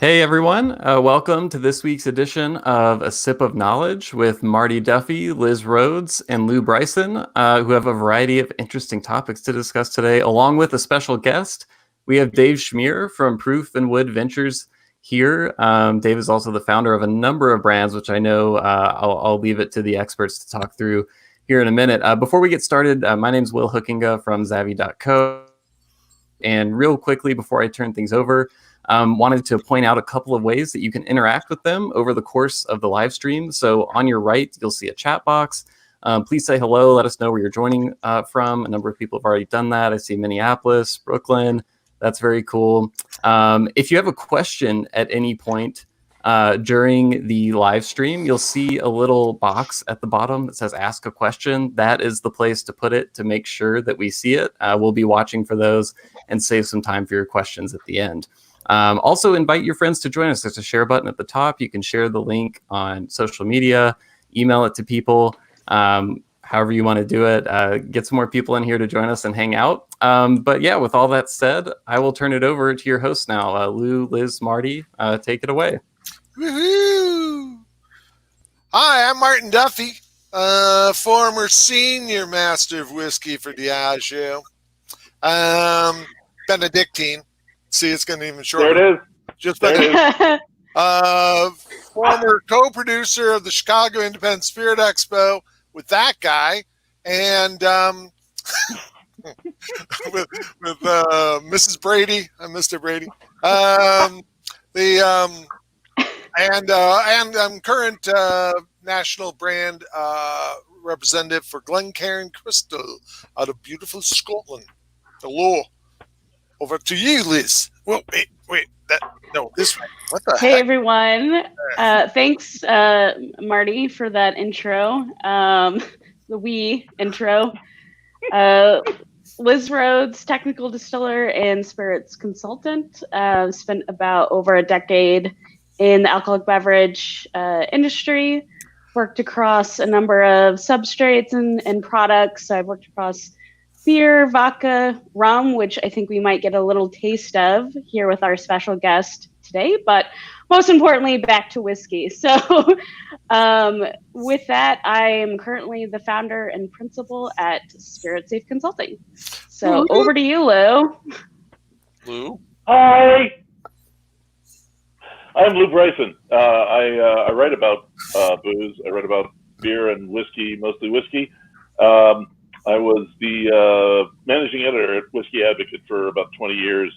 Hey everyone, welcome to this week's edition of A Sip of Knowledge with Marty Duffy, Liz Rhoades, and Lou Bryson, who have a variety of interesting topics to discuss today, along with a special guest. We have Dave Schmier from Proof and Wood Ventures here. Dave is also the founder of a number of brands, which I know I'll leave it to the experts to talk through here in a minute. Before we get started, my name is Will Hookinga from Zavvi.co. And real quickly, before I turn things over, wanted to point out a couple of ways that you can interact with them over the course of the live stream. So on your right, you'll see a chat box. Please say hello. Let us know where you're joining from. A number of people have already done that. I see Minneapolis, Brooklyn. That's very cool. If you have a question at any point during the live stream, you'll see a little box at the bottom that says ask a question. That is the place to put it to make sure that we see it. We'll be watching for those and save some time for your questions at the end. Also invite your friends to join us. There's a share button at the top. You can share the link on social media, email it to people, however you want to do it. Get some more people in here to join us and hang out. But yeah, with all that said, I will turn it over to your host now. Lou, Liz, Marty, take it away. Woohoo! Hi, I'm Martin Duffy, former senior master of whiskey for Diageo. Benedictine. See, it's getting even shorter. There it is. Just there it is. Former co-producer of the Chicago Independent Spirit Expo with that guy, and with Mrs. Brady, Mr. Brady, and I'm current national brand representative for Glencairn Crystal out of beautiful Scotland. Hello. Over to you, Liz. Well, wait. This way. What the heck? Hey, everyone. Thanks, Marty, for that intro, the wee intro. Liz Rhoades, technical distiller and spirits consultant. Spent about over a decade in the alcoholic beverage industry. Worked across a number of substrates and products. I've worked across beer, vodka, rum, which I think we might get a little taste of here with our special guest today, but most importantly, back to whiskey. So with that, I am currently the founder and principal at Spirit Safe Consulting. So over to you, Lou. Lou? Hi. I'm Lou Bryson. I write about booze. I write about beer and whiskey, mostly whiskey. I was the managing editor at Whiskey Advocate for about 20 years,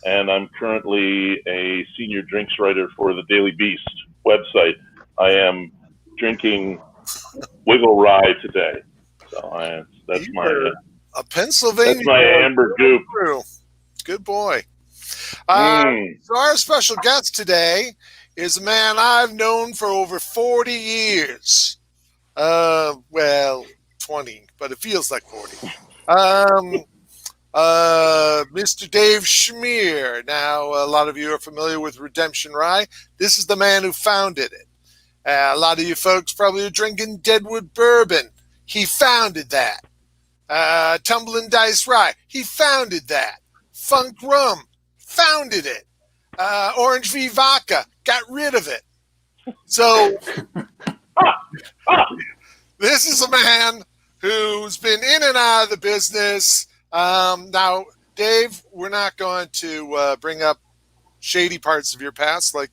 and I'm currently a senior drinks writer for the Daily Beast website. I am drinking Wiggle Rye today. So that's my a Pennsylvania. That's my amber goop. Good boy. So our special guest today is a man I've known for over 40 years. 20, but it feels like 40. Mr. Dave Schmier. Now, a lot of you are familiar with Redemption Rye. This is the man who founded it. A lot of you folks probably are drinking Deadwood Bourbon. He founded that. Tumblin Dice Rye. He founded that. Funk Rum. Founded it. Orange V Vodka. Got rid of it. So, this is a man who's been in and out of the business. Now, Dave, we're not going to bring up shady parts of your past, like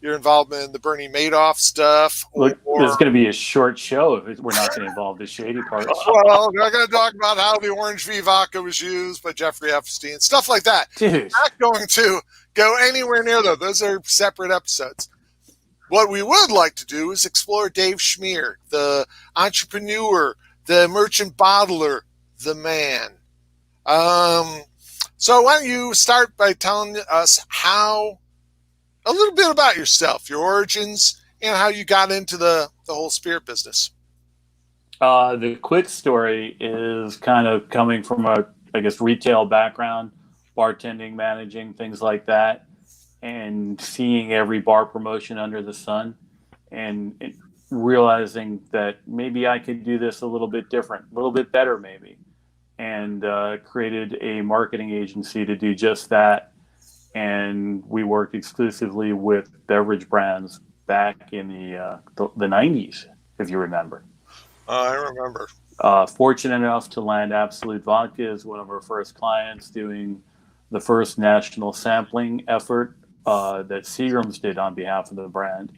your involvement in the Bernie Madoff stuff. Look, this is going to be a short show if we're not going to involve the shady parts. Well, we're going to talk about how the Orange V Vodka was used by Jeffrey Epstein, stuff like that. Dude. Not going to go anywhere near those. Those are separate episodes. What we would like to do is explore Dave Schmier, the entrepreneur, the merchant bottler, the man. So why don't you start by telling us a little bit about yourself, your origins, and how you got into the whole spirit business. The quick story is kind of coming from a, retail background, bartending, managing, things like that, and seeing every bar promotion under the sun and realizing that maybe I could do this a little bit different, a little bit better maybe, and created a marketing agency to do just that. and we worked exclusively with beverage brands back in the 90s, if you remember. I remember. Fortunate enough to land Absolute Vodka as one of our first clients, doing the first national sampling effort that Seagram's did on behalf of the brand,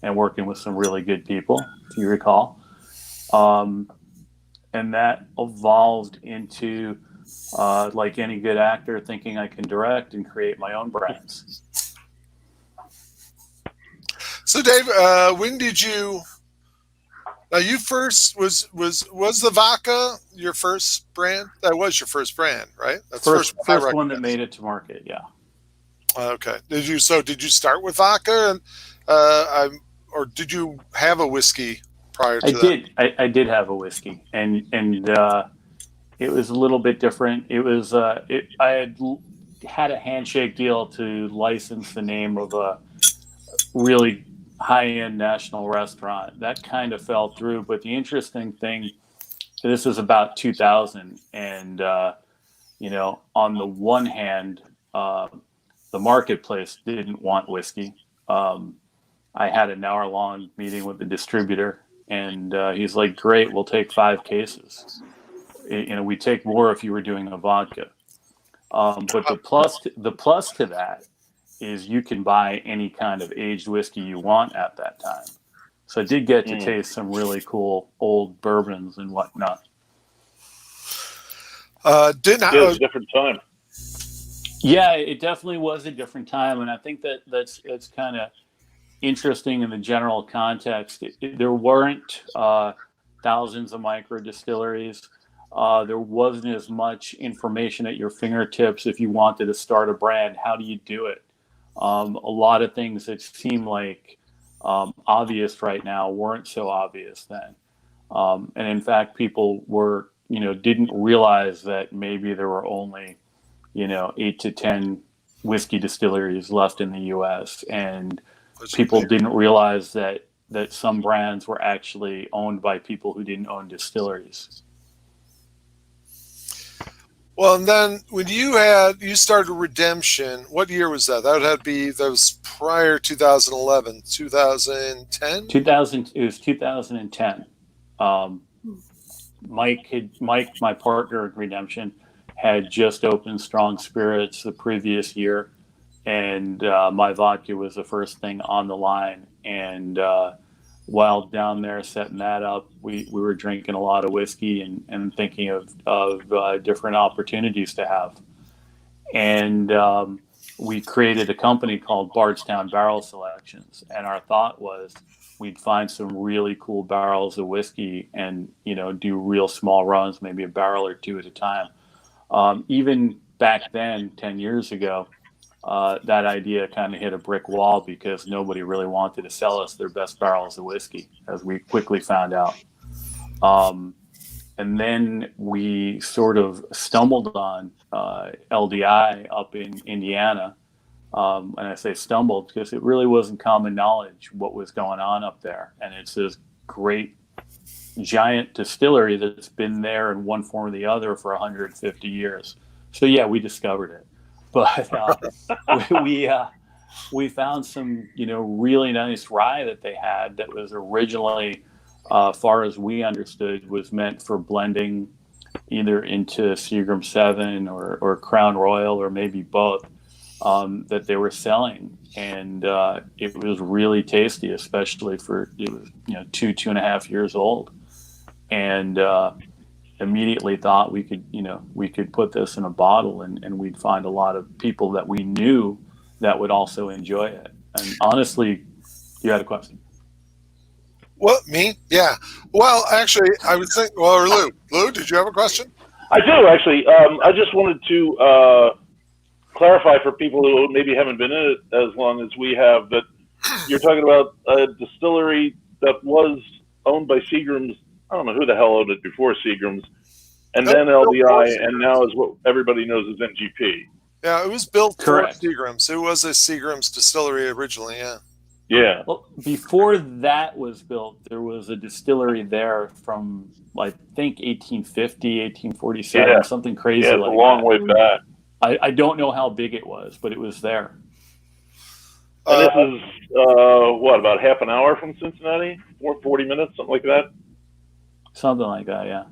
and working with some really good people, if you recall. And that evolved into, like any good actor, thinking I can direct and create my own brands. So, Dave, when did you? Now, you first was the vodka your first brand? That was your first brand, right? That's the First I one that made it to market, yeah. Okay. Did you start with vodka, or did you have a whiskey prior to that? I did have a whiskey, and it was a little bit different. It was I had a handshake deal to license the name of a really high-end national restaurant. That kind of fell through. But the interesting thing, this was about 2000, and on the one hand, the marketplace didn't want whiskey. I had an hour-long meeting with the distributor, and he's like, "Great, we'll take 5 cases. We take more if you were doing a vodka." But the plus to that is you can buy any kind of aged whiskey you want at that time. So I did get to taste some really cool old bourbons and whatnot. Didn't It was a different time. Yeah, it definitely was a different time, and I think that's kind of interesting in the general context. There weren't thousands of micro distilleries. There wasn't as much information at your fingertips if you wanted to start a brand. How do you do it? A lot of things that seem like obvious right now weren't so obvious then. And in fact, people didn't realize that maybe there were only 8 to 10 whiskey distilleries left in the U.S. and people didn't realize that some brands were actually owned by people who didn't own distilleries. Well, and then when you started Redemption, what year was that? That was prior 2011, 2010? It was 2010. Mike, my partner at Redemption, had just opened Strong Spirits the previous year, and my vodka was the first thing on the line. And while down there setting that up, we were drinking a lot of whiskey and thinking of different opportunities to have. And we created a company called Bardstown Barrel Selections. And our thought was we'd find some really cool barrels of whiskey and, do real small runs, maybe a barrel or two at a time. Even back then, 10 years ago, that idea kind of hit a brick wall because nobody really wanted to sell us their best barrels of whiskey, as we quickly found out. And then we sort of stumbled on LDI up in Indiana. And I say stumbled because it really wasn't common knowledge what was going on up there. And it's this great giant distillery that's been there in one form or the other for 150 years. So yeah, we discovered it. But we found some, really nice rye that they had that was originally, far as we understood, was meant for blending either into Seagram 7 or Crown Royal or maybe both, that they were selling. And it was really tasty, especially it was 2.5 years old. And immediately thought we could put this in a bottle and we'd find a lot of people that we knew that would also enjoy it. And honestly, you had a question. What, me? Yeah. Well, actually, I was thinking, or Lou, did you have a question? I do, actually. I just wanted to clarify for people who maybe haven't been in it as long as we have, that you're talking about a distillery that was owned by Seagram's. I don't know who the hell owned it before Seagram's, and then LDI, and now is what everybody knows as NGP. Yeah, it was built Correct. for Seagram's. It was a Seagram's distillery originally, yeah. Yeah. Well, before that was built, there was a distillery there from, I think, 1850, 1847, something crazy like that. Yeah, it's a long way back. I don't know how big it was, but it was there. And this is what, about half an hour from Cincinnati, or 40 minutes, something like that. Something like that, yeah.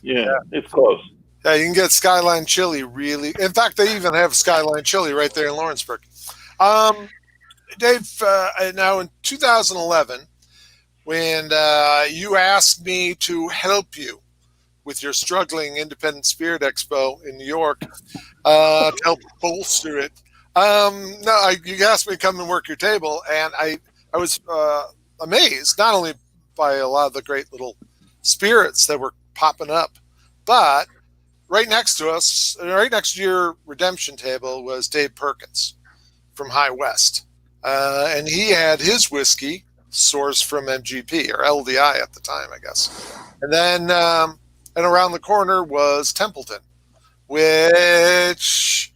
Yeah, it's close. Yeah, you can get Skyline Chili really. In fact, they even have Skyline Chili right there in Lawrenceburg. Dave, now in 2011, when you asked me to help you with your struggling Independent Spirit Expo in New York to help bolster it, you asked me to come and work your table, and I was amazed not only by a lot of the great little spirits that were popping up, but right next to us, right next to your redemption table, was Dave Perkins from High West. And he had his whiskey sourced from MGP, or LDI at the time, I guess. And then and around the corner was Templeton, which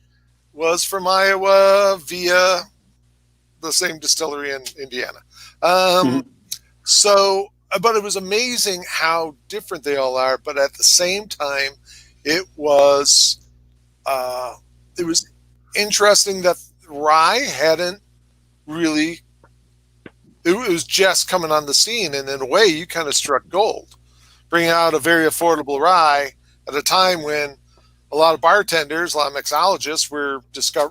was from Iowa via the same distillery in Indiana. So, but it was amazing how different they all are. But at the same time, it was interesting that rye hadn't really. It was just coming on the scene, and in a way, you kind of struck gold, bringing out a very affordable rye at a time when a lot of bartenders, a lot of mixologists were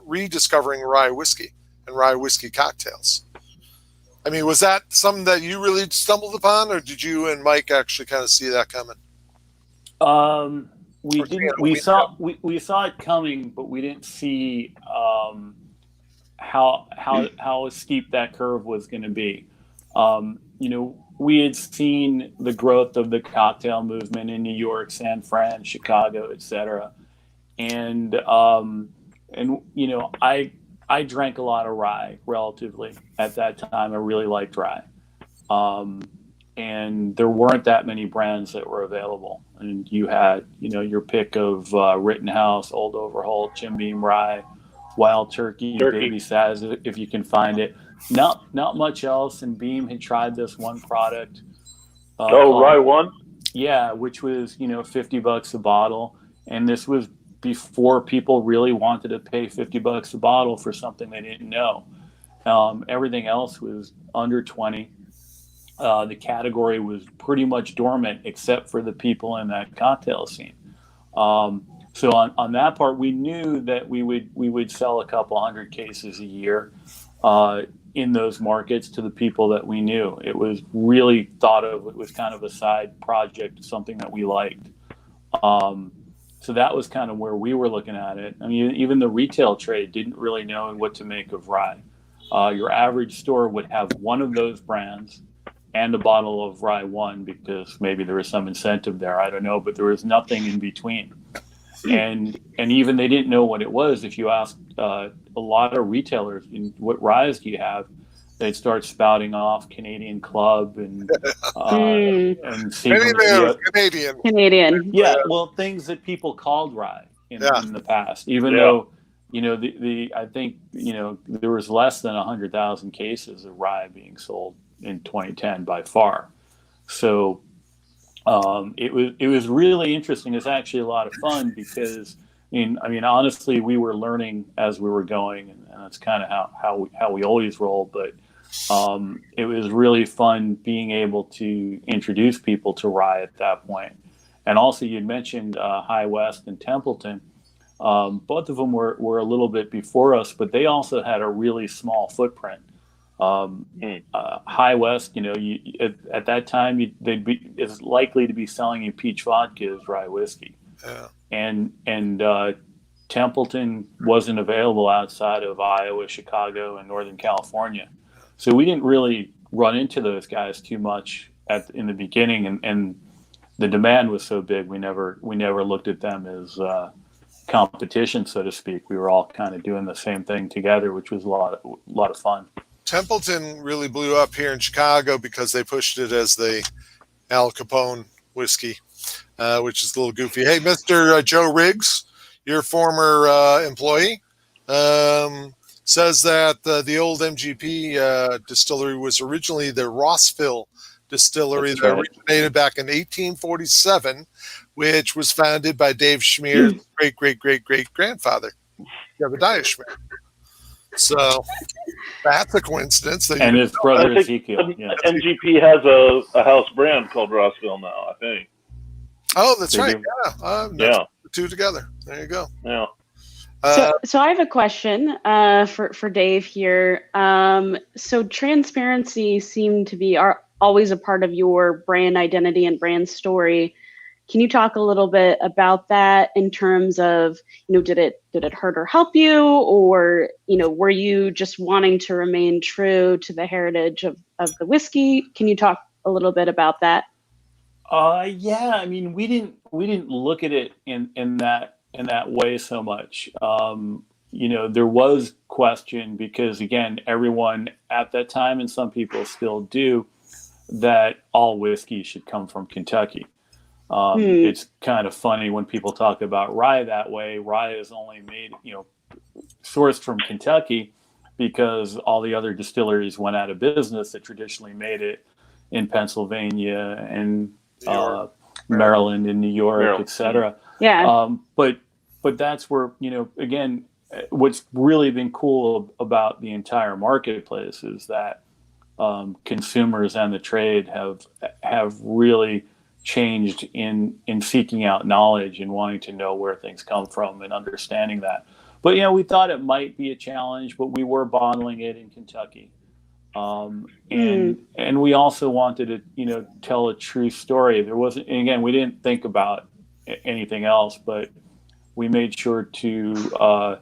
rediscovering rye whiskey and rye whiskey cocktails. I mean, was that something that you really stumbled upon, or did you and Mike actually kind of see that coming? We didn't. We saw it coming, but we didn't see how steep that curve was going to be. We had seen the growth of the cocktail movement in New York, San Fran, Chicago, etc. And I drank a lot of rye relatively at that time. I really liked rye. And there weren't that many brands that were available. And you had, your pick of Rittenhouse, Old Overholt, Jim Beam Rye, Wild Turkey, Baby Saz, if you can find it. Not much else. And Beam had tried this one product. Rye One? Yeah, which was, $50 a bottle. And this was before people really wanted to pay $50 a bottle for something they didn't know. Everything else was under 20. The category was pretty much dormant except for the people in that cocktail scene. So on that part, we knew that we would sell a couple hundred cases a year in those markets to the people that we knew. It was really thought of, it was kind of a side project, something that we liked. So that was kind of where we were looking at it. I mean, even the retail trade didn't really know what to make of rye. Your average store would have one of those brands and a bottle of Rye One, because maybe there was some incentive there. I don't know, but there was nothing in between. And even they didn't know what it was. If you asked a lot of retailers, what ryes do you have? They'd start spouting off Canadian Club and Canadian. Yeah, well, things that people called rye in the past, even though I think there was less than 100,000 cases of rye being sold in 2010 by far. So it was really interesting. It's actually a lot of fun because I mean honestly, we were learning as we were going, and that's kind of how we always roll. But it was really fun being able to introduce people to rye at that point. And also, you'd mentioned High West and Templeton. Both of them were a little bit before us, but they also had a really small footprint. High West, at that time, they'd be is likely to be selling you peach vodka as rye whiskey. Yeah. And Templeton wasn't available outside of Iowa, Chicago, and Northern California. So we didn't really run into those guys too much in the beginning, and the demand was so big, we never looked at them as competition, so to speak. We were all kind of doing the same thing together, which was a lot of fun. Templeton really blew up here in Chicago because they pushed it as the Al Capone whiskey, which is a little goofy. Hey, Mr. Joe Riggs, your former employee, says that the old MGP distillery was originally the Rossville distillery that originated back in 1847, which was founded by Dave Schmier's great-great-great-great-grandfather. You have a diet Schmier. So that's a coincidence. That And you his brother I think Ezekiel. Yeah. MGP has a house brand called Rossville now, I think. Oh, that's They right. do. Yeah. Yeah. The two together. There you go. Yeah. So I have a question for Dave here. So transparency seemed to be always a part of your brand identity and brand story. Can you talk a little bit about that in terms of, did it hurt or help you, or were you just wanting to remain true to the heritage of the whiskey? Can you talk a little bit about that? Yeah. I mean, we didn't look at it in that way so much. There was question because again, everyone at that time, and some people still do, that all whiskey should come from Kentucky. It's kind of funny when people talk about rye that way. Rye is only made, sourced from Kentucky because all the other distilleries went out of business that traditionally made it in Pennsylvania and Maryland and New York, etc. Yeah. But that's where, again, what's really been cool about the entire marketplace is that consumers and the trade have really changed in seeking out knowledge and wanting to know where things come from and understanding that. But we thought it might be a challenge, but we were bottling it in Kentucky, and we also wanted to tell a true story. There wasn't, and again, we didn't think about anything else, but we made sure to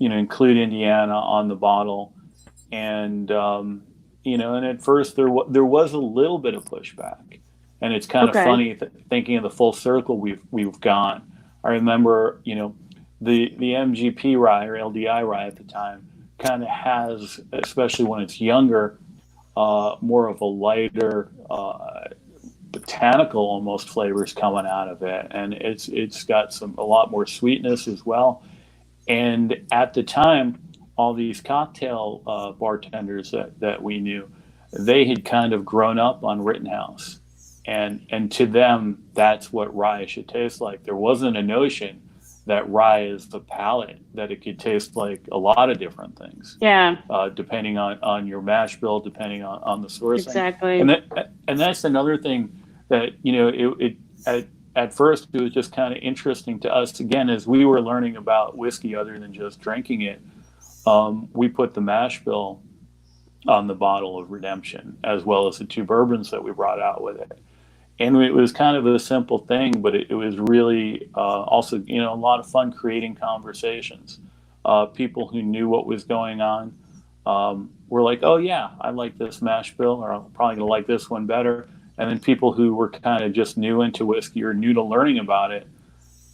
include Indiana on the bottle, and and at first there was a little bit of pushback. And it's kind of funny thinking of the full circle we've gone. I remember, the MGP rye or LDI rye at the time kind of has, especially when it's younger, more of a lighter, botanical almost flavors coming out of it, and it's got a lot more sweetness as well. And at the time, all these cocktail bartenders that we knew, they had kind of grown up on Rittenhouse. And to them, that's what rye should taste like. There wasn't a notion that rye is the palate, that it could taste like a lot of different things. Yeah. Depending on your mash bill, depending on the sourcing. Exactly. And that's another thing that, at first it was just kind of interesting to us, again, as we were learning about whiskey other than just drinking it. We put the mash bill on the bottle of Redemption, as well as the 2 bourbons that we brought out with it. And it was kind of a simple thing, but it was really also, a lot of fun creating conversations. People who knew what was going on were like, oh, yeah, I like this mash bill, or I'm probably going to like this one better. And then people who were kind of just new into whiskey or new to learning about it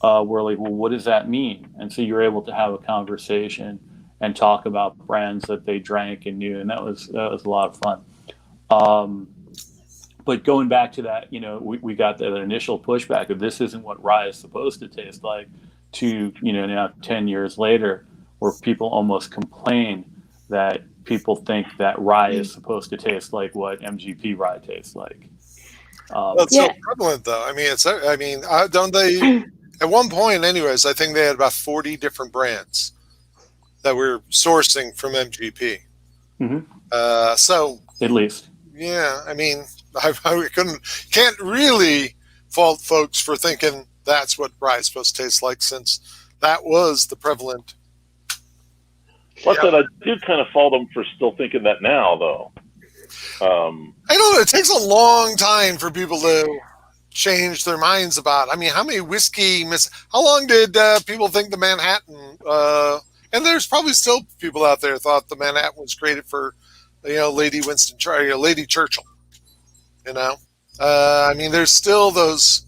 were like, well, what does that mean? And so you're able to have a conversation and talk about brands that they drank and knew. And that was a lot of fun. But going back to that, we got that initial pushback of this isn't what rye is supposed to taste like, to, now 10 years later, where people almost complain that people think that rye is supposed to taste like what MGP rye tastes like. That's so prevalent, though. I mean, don't they, at one point anyways, I think they had about 40 different brands that were sourcing from MGP. Mm-hmm. So at least. Yeah, I mean, I can't really fault folks for thinking that's what rye is supposed to taste like, since that was the prevalent. Plus, that I do kind of fault them for still thinking that now, though. I don't know. It takes a long time for people to change their minds about. I mean, how many how long did people think the Manhattan? And there's probably still people out there thought the Manhattan was created for, Lady Lady Churchill. I mean, there's still those,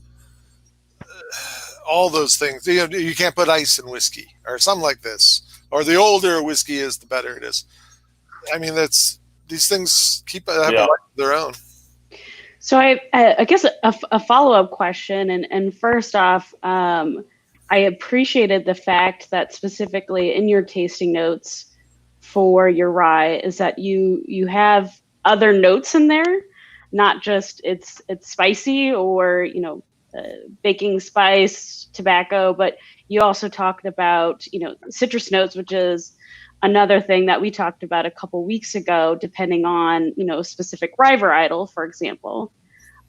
all those things. You can't put ice in whiskey or something like this. Or the older a whiskey is, the better it is. I mean, these things keep having a life of their own. So I guess a follow-up question, and first off, I appreciated the fact that specifically in your tasting notes for your rye is that you have other notes in there, not just it's spicy or baking spice, tobacco, but you also talked about, citrus notes, which is another thing that we talked about a couple weeks ago, depending on, a specific rye varietal, for example.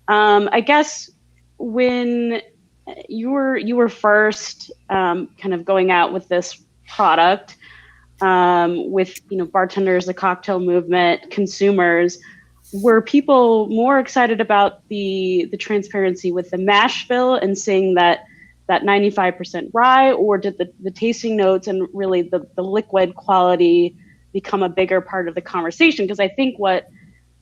I guess when you were first kind of going out with this product, with bartenders, the cocktail movement, consumers, were people more excited about the transparency with the mash bill and seeing that 95% rye, or did the tasting notes and really the liquid quality become a bigger part of the conversation? Because I think what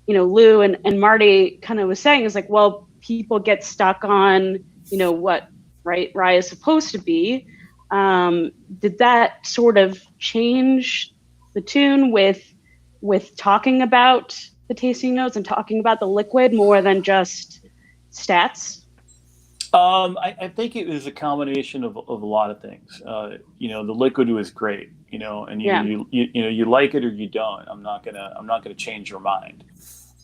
Lou and Marty kind of was saying is like, well, people get stuck on what rye is supposed to be. Did that sort of change the tune with talking about the tasting notes and talking about the liquid more than just stats? I think it was a combination of a lot of things. The liquid was great, and you like it or you don't. I'm not gonna change your mind.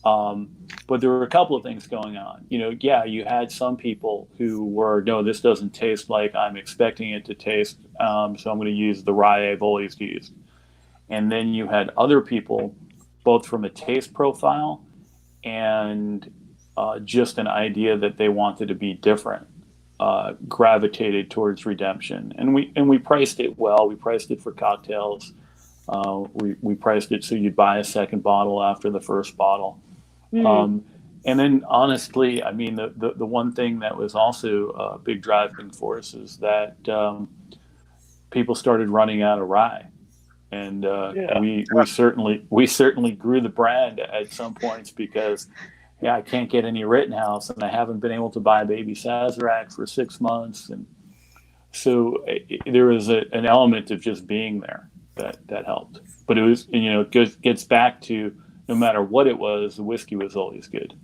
But there were a couple of things going on. You had some people who were, no, this doesn't taste like I'm expecting it to taste, so I'm going to use the rye I've always used. And then you had other people, both from a taste profile and just an idea that they wanted to be different, gravitated towards Redemption. And we priced it well. We priced it for cocktails. We priced it so you'd buy a second bottle after the first bottle. And then honestly, I mean, the one thing that was also a big driving force is that people started running out of rye. And we certainly grew the brand at some points because I can't get any Rittenhouse and I haven't been able to buy baby Sazerac for 6 months. And so there was an element of just being there that helped. But it was, it gets back to, no matter what it was, the whiskey was always good.